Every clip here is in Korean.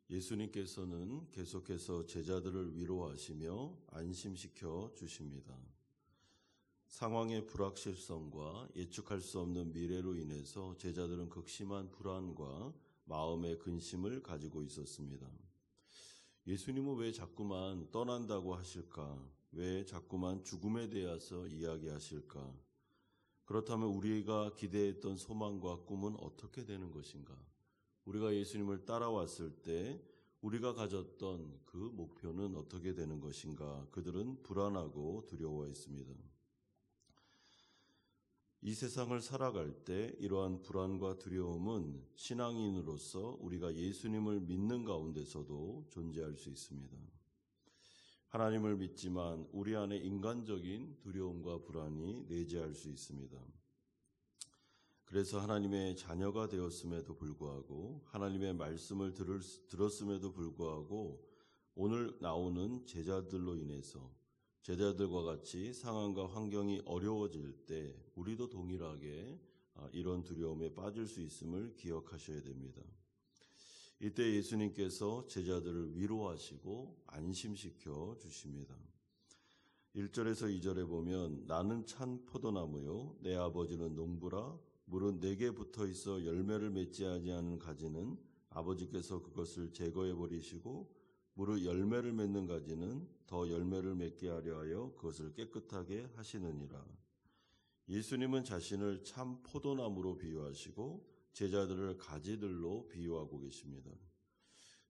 예수님께서는 계속해서 제자들을 위로하시며 안심시켜 주십니다. 상황의 불확실성과 예측할 수 없는 미래로 인해서 제자들은 극심한 불안과 마음의 근심을 가지고 있었습니다. 예수님은 왜 자꾸만 떠난다고 하실까? 왜 자꾸만 죽음에 대해서 이야기하실까? 그렇다면 우리가 기대했던 소망과 꿈은 어떻게 되는 것인가? 우리가 예수님을 따라왔을 때 우리가 가졌던 그 목표는 어떻게 되는 것인가? 그들은 불안하고 두려워했습니다. 이 세상을 살아갈 때 이러한 불안과 두려움은 신앙인으로서 우리가 예수님을 믿는 가운데서도 존재할 수 있습니다. 하나님을 믿지만 우리 안에 인간적인 두려움과 불안이 내재할 수 있습니다. 그래서 하나님의 자녀가 되었음에도 불구하고 하나님의 말씀을 들었음에도 불구하고 오늘 나오는 제자들로 인해서 제자들과 같이 상황과 환경이 어려워질 때 우리도 동일하게 이런 두려움에 빠질 수 있음을 기억하셔야 됩니다. 이때 예수님께서 제자들을 위로하시고 안심시켜 주십니다. 1절에서 2절에 보면 나는 찬 포도나무요 내 아버지는 농부라 물은 내게 붙어 있어 열매를 맺지 아니하는 가지는 아버지께서 그것을 제거해 버리시고 무릇 열매를 맺는 가지는 더 열매를 맺게 하려 하여 그것을 깨끗하게 하시느니라. 예수님은 자신을 참 포도나무로 비유하시고 제자들을 가지들로 비유하고 계십니다.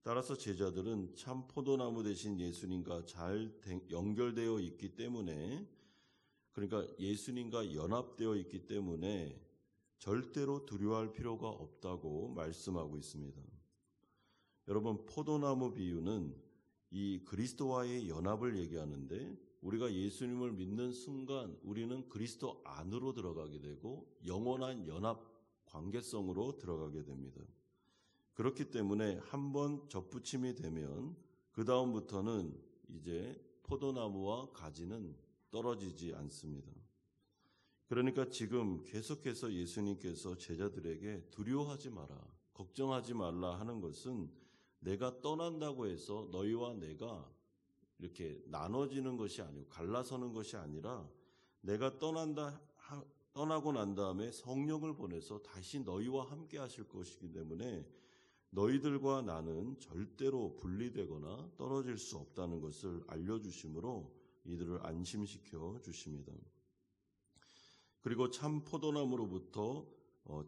따라서 제자들은 참 포도나무 대신 예수님과 잘 연결되어 있기 때문에, 그러니까 예수님과 연합되어 있기 때문에 절대로 두려워할 필요가 없다고 말씀하고 있습니다. 여러분, 포도나무 비유는 이 그리스도와의 연합을 얘기하는데 우리가 예수님을 믿는 순간 우리는 그리스도 안으로 들어가게 되고 영원한 연합 관계성으로 들어가게 됩니다. 그렇기 때문에 한번 접붙임이 되면 그 다음부터는 이제 포도나무와 가지는 떨어지지 않습니다. 그러니까 지금 계속해서 예수님께서 제자들에게 두려워하지 마라, 걱정하지 말라 하는 것은 내가 떠난다고 해서 너희와 내가 이렇게 나눠지는 것이 아니고 갈라서는 것이 아니라 내가 떠나고 난 다음에 성령을 보내서 다시 너희와 함께 하실 것이기 때문에 너희들과 나는 절대로 분리되거나 떨어질 수 없다는 것을 알려주심으로 이들을 안심시켜 주십니다. 그리고 참 포도나무로부터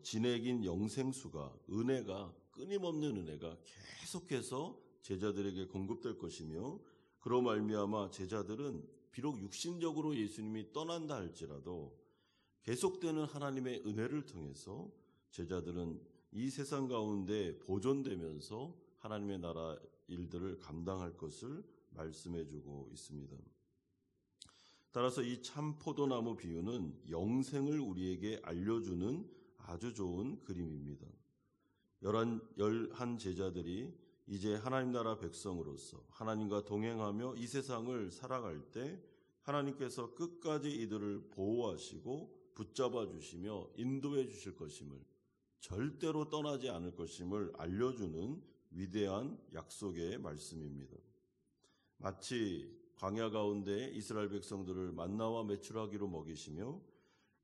진액인 영생수가, 은혜가, 끊임없는 은혜가 계속해서 제자들에게 공급될 것이며 그로 말미암아 제자들은 비록 육신적으로 예수님이 떠난다 할지라도 계속되는 하나님의 은혜를 통해서 제자들은 이 세상 가운데 보존되면서 하나님의 나라 일들을 감당할 것을 말씀해 주고 있습니다. 따라서 이 참 포도나무 비유는 영생을 우리에게 알려주는 아주 좋은 그림입니다. 11 제자들이 이제 하나님 나라 백성으로서 하나님과 동행하며 이 세상을 살아갈 때 하나님께서 끝까지 이들을 보호하시고 붙잡아 주시며 인도해 주실 것임을, 절대로 떠나지 않을 것임을 알려주는 위대한 약속의 말씀입니다. 마치 광야 가운데 이스라엘 백성들을 만나와 메추라기로 먹이시며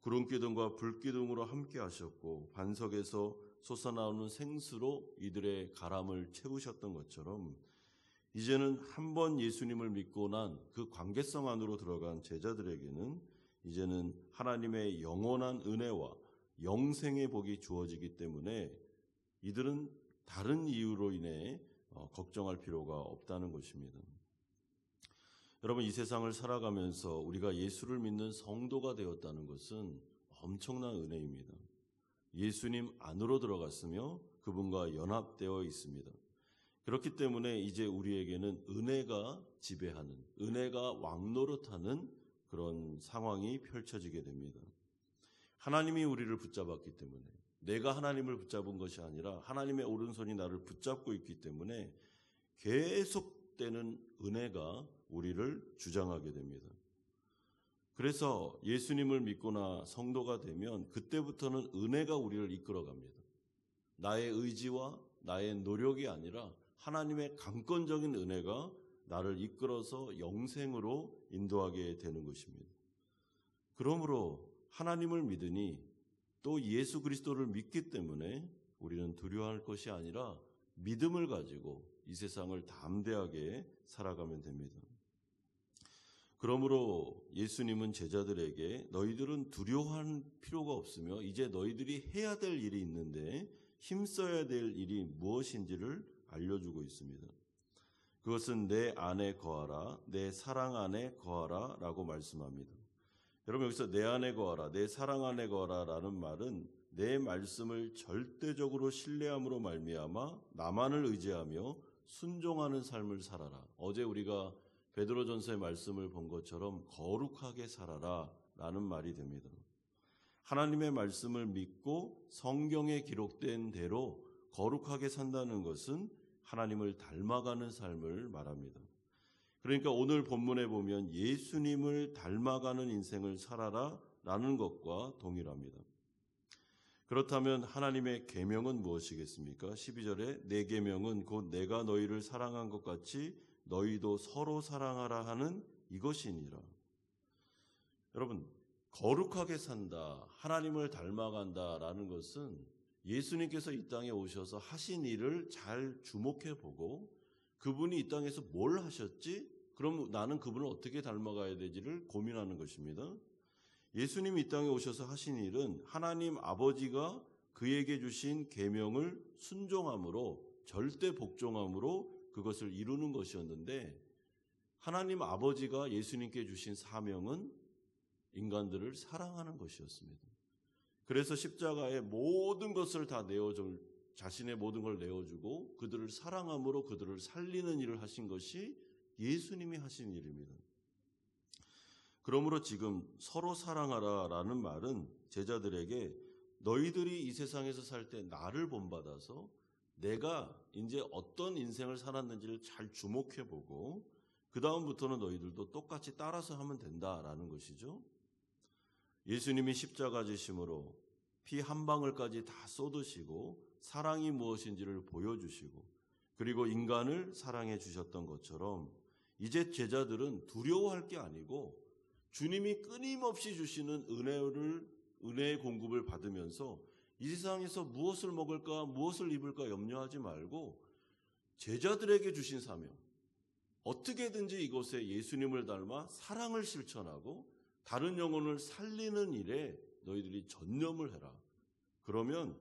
구름기둥과 불기둥으로 함께 하셨고 반석에서 솟아나오는 생수로 이들의 가람을 채우셨던 것처럼 이제는 한번 예수님을 믿고 난 그 관계성 안으로 들어간 제자들에게는 이제는 하나님의 영원한 은혜와 영생의 복이 주어지기 때문에 이들은 다른 이유로 인해 걱정할 필요가 없다는 것입니다. 여러분, 이 세상을 살아가면서 우리가 예수를 믿는 성도가 되었다는 것은 엄청난 은혜입니다. 예수님 안으로 들어갔으며 그분과 연합되어 있습니다. 그렇기 때문에 이제 우리에게는 은혜가 지배하는, 은혜가 왕노릇하는 그런 상황이 펼쳐지게 됩니다. 하나님이 우리를 붙잡았기 때문에, 내가 하나님을 붙잡은 것이 아니라 하나님의 오른손이 나를 붙잡고 있기 때문에 계속되는 은혜가 우리를 주장하게 됩니다. 그래서 예수님을 믿거나 성도가 되면 그때부터는 은혜가 우리를 이끌어갑니다. 나의 의지와 나의 노력이 아니라 하나님의 강권적인 은혜가 나를 이끌어서 영생으로 인도하게 되는 것입니다. 그러므로 하나님을 믿으니 또 예수 그리스도를 믿기 때문에 우리는 두려워할 것이 아니라 믿음을 가지고 이 세상을 담대하게 살아가면 됩니다. 그러므로 예수님은 제자들에게 너희들은 두려워할 필요가 없으며 이제 너희들이 해야 될 일이 있는데 힘써야 될 일이 무엇인지를 알려주고 있습니다. 그것은 내 안에 거하라, 내 사랑 안에 거하라 라고 말씀합니다. 여러분, 여기서 내 안에 거하라, 내 사랑 안에 거하라 라는 말은 내 말씀을 절대적으로 신뢰함으로 말미암아 나만을 의지하며 순종하는 삶을 살아라. 어제 우리가 베드로전서의 말씀을 본 것처럼 거룩하게 살아라 라는 말이 됩니다. 하나님의 말씀을 믿고 성경에 기록된 대로 거룩하게 산다는 것은 하나님을 닮아가는 삶을 말합니다. 그러니까 오늘 본문에 보면 예수님을 닮아가는 인생을 살아라 라는 것과 동일합니다. 그렇다면 하나님의 계명은 무엇이겠습니까? 12절에 내 계명은 곧 내가 너희를 사랑한 것 같이 너희도 서로 사랑하라 하는 이것이니라. 여러분, 거룩하게 산다, 하나님을 닮아간다라는 것은 예수님께서 이 땅에 오셔서 하신 일을 잘 주목해보고 그분이 이 땅에서 뭘 하셨지? 그럼 나는 그분을 어떻게 닮아가야 되지를 고민하는 것입니다. 예수님이 이 땅에 오셔서 하신 일은 하나님 아버지가 그에게 주신 계명을 순종함으로 절대 복종함으로 그것을 이루는 것이었는데 하나님 아버지가 예수님께 주신 사명은 인간들을 사랑하는 것이었습니다. 그래서 십자가에 모든 것을 다 내어줄, 자신의 모든 걸 내어주고 그들을 사랑함으로 그들을 살리는 일을 하신 것이 예수님이 하신 일입니다. 그러므로 지금 서로 사랑하라라는 말은 제자들에게 너희들이 이 세상에서 살 때 나를 본받아서 내가 이제 어떤 인생을 살았는지를 잘 주목해보고 그 다음부터는 너희들도 똑같이 따라서 하면 된다라는 것이죠. 예수님이 십자가 지심으로 피 한 방울까지 다 쏟으시고 사랑이 무엇인지를 보여주시고 그리고 인간을 사랑해 주셨던 것처럼 이제 제자들은 두려워할 게 아니고 주님이 끊임없이 주시는 은혜의 공급을 받으면서 이 세상에서 무엇을 먹을까 무엇을 입을까 염려하지 말고 제자들에게 주신 사명, 어떻게든지 이곳에 예수님을 닮아 사랑을 실천하고 다른 영혼을 살리는 일에 너희들이 전념을 해라. 그러면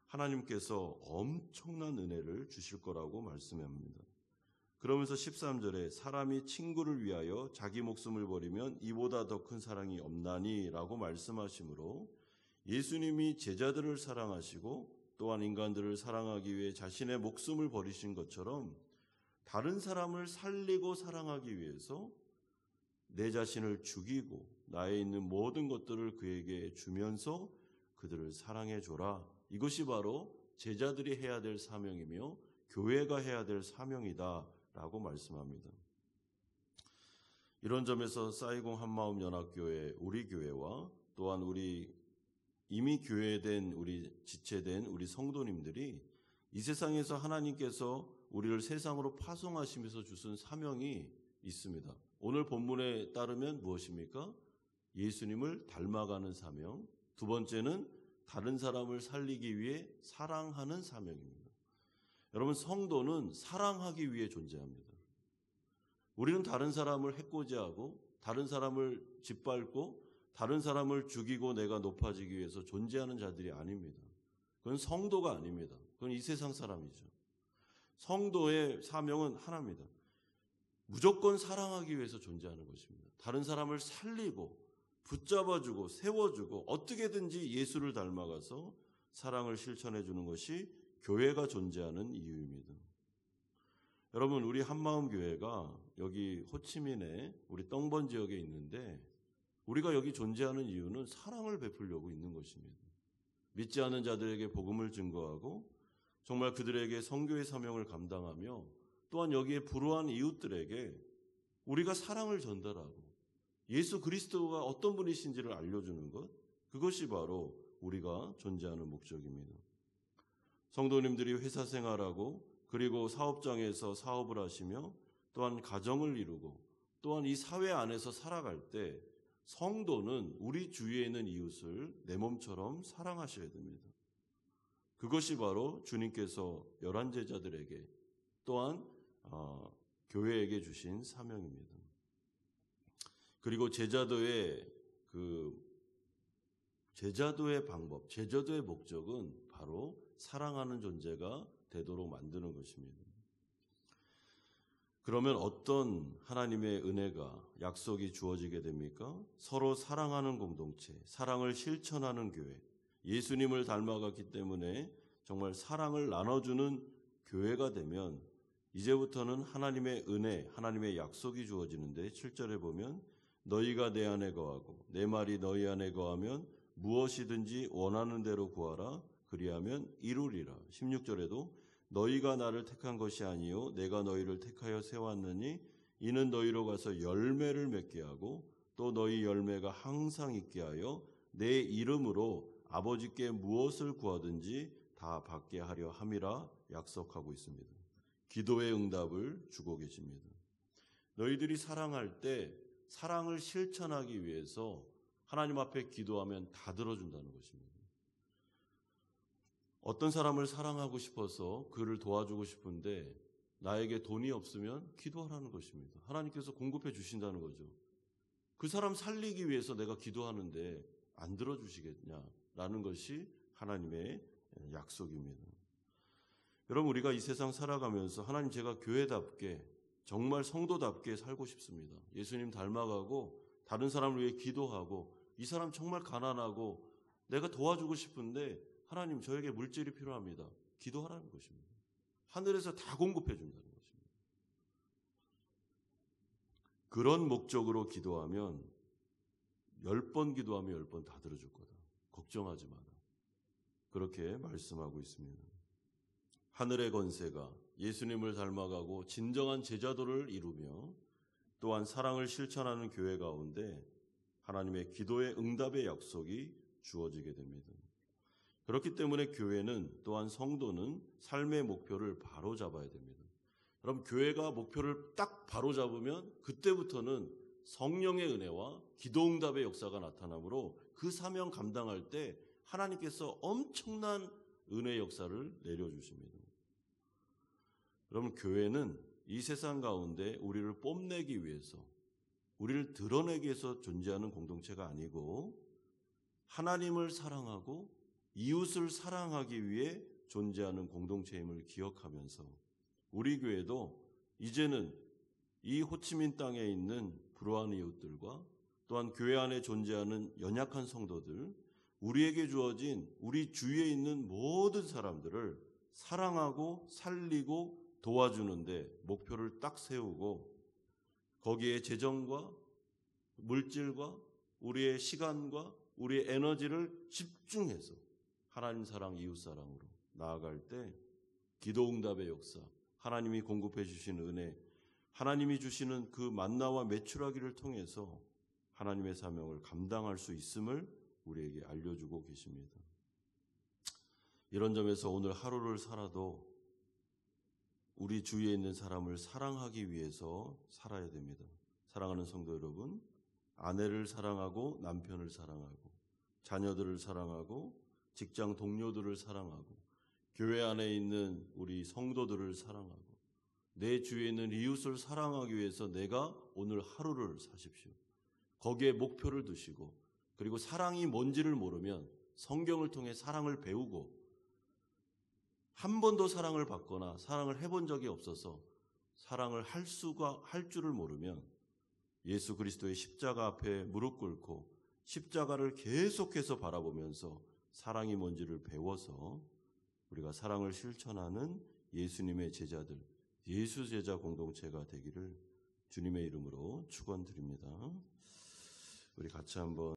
하나님께서 엄청난 은혜를 주실 거라고 말씀합니다. 그러면서 13절에 사람이 친구를 위하여 자기 목숨을 버리면 이보다 더 큰 사랑이 없나니 라고 말씀하시므로 예수님이 제자들을 사랑하시고 또한 인간들을 사랑하기 위해 자신의 목숨을 버리신 것처럼 다른 사람을 살리고 사랑하기 위해서 내 자신을 죽이고 나에 있는 모든 것들을 그에게 주면서 그들을 사랑해 줘라. 이것이 바로 제자들이 해야 될 사명이며 교회가 해야 될 사명이다 라고 말씀합니다. 이런 점에서 사이공 한마음 연합교회 우리 교회와 또한 우리 이미 교회된 우리 지체된 우리 성도님들이 이 세상에서 하나님께서 우리를 세상으로 파송하시면서 주신 사명이 있습니다. 오늘 본문에 따르면 무엇입니까? 예수님을 닮아가는 사명. 두 번째는 다른 사람을 살리기 위해 사랑하는 사명입니다. 여러분, 성도는 사랑하기 위해 존재합니다. 우리는 다른 사람을 해코지하고 다른 사람을 짓밟고 다른 사람을 죽이고 내가 높아지기 위해서 존재하는 자들이 아닙니다. 그건 성도가 아닙니다. 그건 이 세상 사람이죠. 성도의 사명은 하나입니다. 무조건 사랑하기 위해서 존재하는 것입니다. 다른 사람을 살리고 붙잡아주고 세워주고 어떻게든지 예수를 닮아가서 사랑을 실천해 주는 것이 교회가 존재하는 이유입니다. 여러분, 우리 한마음교회가 여기 호치민에 우리 떵번 지역에 있는데 우리가 여기 존재하는 이유는 사랑을 베풀려고 있는 것입니다. 믿지 않는 자들에게 복음을 증거하고 정말 그들에게 선교의 사명을 감당하며 또한 여기에 불우한 이웃들에게 우리가 사랑을 전달하고 예수 그리스도가 어떤 분이신지를 알려주는 것, 그것이 바로 우리가 존재하는 목적입니다. 성도님들이 회사 생활하고 그리고 사업장에서 사업을 하시며 또한 가정을 이루고 또한 이 사회 안에서 살아갈 때 성도는 우리 주위에 있는 이웃을 내 몸처럼 사랑하셔야 됩니다. 그것이 바로 주님께서 11제자들에게 또한 교회에게 주신 사명입니다. 그리고 제자도의 방법, 제자도의 목적은 바로 사랑하는 존재가 되도록 만드는 것입니다. 그러면 어떤 하나님의 은혜가, 약속이 주어지게 됩니까? 서로 사랑하는 공동체, 사랑을 실천하는 교회, 예수님을 닮아갔기 때문에 정말 사랑을 나눠주는 교회가 되면 이제부터는 하나님의 은혜, 하나님의 약속이 주어지는데 7절에 보면 너희가 내 안에 거하고 내 말이 너희 안에 거하면 무엇이든지 원하는 대로 구하라 그리하면 이루리라. 16절에도 너희가 나를 택한 것이 아니요 내가 너희를 택하여 세웠느니 이는 너희로 가서 열매를 맺게 하고 또 너희 열매가 항상 있게 하여 내 이름으로 아버지께 무엇을 구하든지 다 받게 하려 함이라 약속하고 있습니다. 기도의 응답을 주고 계십니다. 너희들이 사랑할 때 사랑을 실천하기 위해서 하나님 앞에 기도하면 다 들어준다는 것입니다. 어떤 사람을 사랑하고 싶어서 그를 도와주고 싶은데 나에게 돈이 없으면 기도하라는 것입니다. 하나님께서 공급해 주신다는 거죠. 그 사람 살리기 위해서 내가 기도하는데 안 들어주시겠냐라는 것이 하나님의 약속입니다. 여러분, 우리가 이 세상 살아가면서 하나님, 제가 교회답게 정말 성도답게 살고 싶습니다. 예수님 닮아가고 다른 사람을 위해 기도하고 이 사람 정말 가난하고 내가 도와주고 싶은데 하나님, 저에게 물질이 필요합니다. 기도하라는 것입니다. 하늘에서 다 공급해 준다는 것입니다. 그런 목적으로 기도하면 10번 기도하면 10번 다 들어줄 거다. 걱정하지 마라. 그렇게 말씀하고 있습니다. 하늘의 권세가 예수님을 닮아가고 진정한 제자도를 이루며 또한 사랑을 실천하는 교회 가운데 하나님의 기도의 응답의 약속이 주어지게 됩니다. 그렇기 때문에 교회는 또한 성도는 삶의 목표를 바로 잡아야 됩니다. 여러분, 교회가 목표를 딱 바로 잡으면 그때부터는 성령의 은혜와 기도 응답의 역사가 나타나므로 그 사명 감당할 때 하나님께서 엄청난 은혜 역사를 내려주십니다. 여러분, 교회는 이 세상 가운데 우리를 뽐내기 위해서, 우리를 드러내기 위해서 존재하는 공동체가 아니고 하나님을 사랑하고 이웃을 사랑하기 위해 존재하는 공동체임을 기억하면서 우리 교회도 이제는 이 호치민 땅에 있는 불우한 이웃들과 또한 교회 안에 존재하는 연약한 성도들, 우리에게 주어진 우리 주위에 있는 모든 사람들을 사랑하고 살리고 도와주는데 목표를 딱 세우고 거기에 재정과 물질과 우리의 시간과 우리의 에너지를 집중해서 하나님 사랑, 이웃 사랑으로 나아갈 때 기도 응답의 역사, 하나님이 공급해 주신 은혜, 하나님이 주시는 그 만나와 메추라기를 통해서 하나님의 사명을 감당할 수 있음을 우리에게 알려주고 계십니다. 이런 점에서 오늘 하루를 살아도 우리 주위에 있는 사람을 사랑하기 위해서 살아야 됩니다. 사랑하는 성도 여러분, 아내를 사랑하고 남편을 사랑하고 자녀들을 사랑하고 직장 동료들을 사랑하고 교회 안에 있는 우리 성도들을 사랑하고 내 주위에 있는 이웃을 사랑하기 위해서 내가 오늘 하루를 사십시오. 거기에 목표를 두시고 그리고 사랑이 뭔지를 모르면 성경을 통해 사랑을 배우고 한 번도 사랑을 받거나 사랑을 해본 적이 없어서 사랑을 할 줄을 모르면 예수 그리스도의 십자가 앞에 무릎 꿇고 십자가를 계속해서 바라보면서 사랑이 뭔지를 배워서 우리가 사랑을 실천하는 예수님의 제자들, 예수 제자 공동체가 되기를 주님의 이름으로 축원드립니다. 우리 같이 한번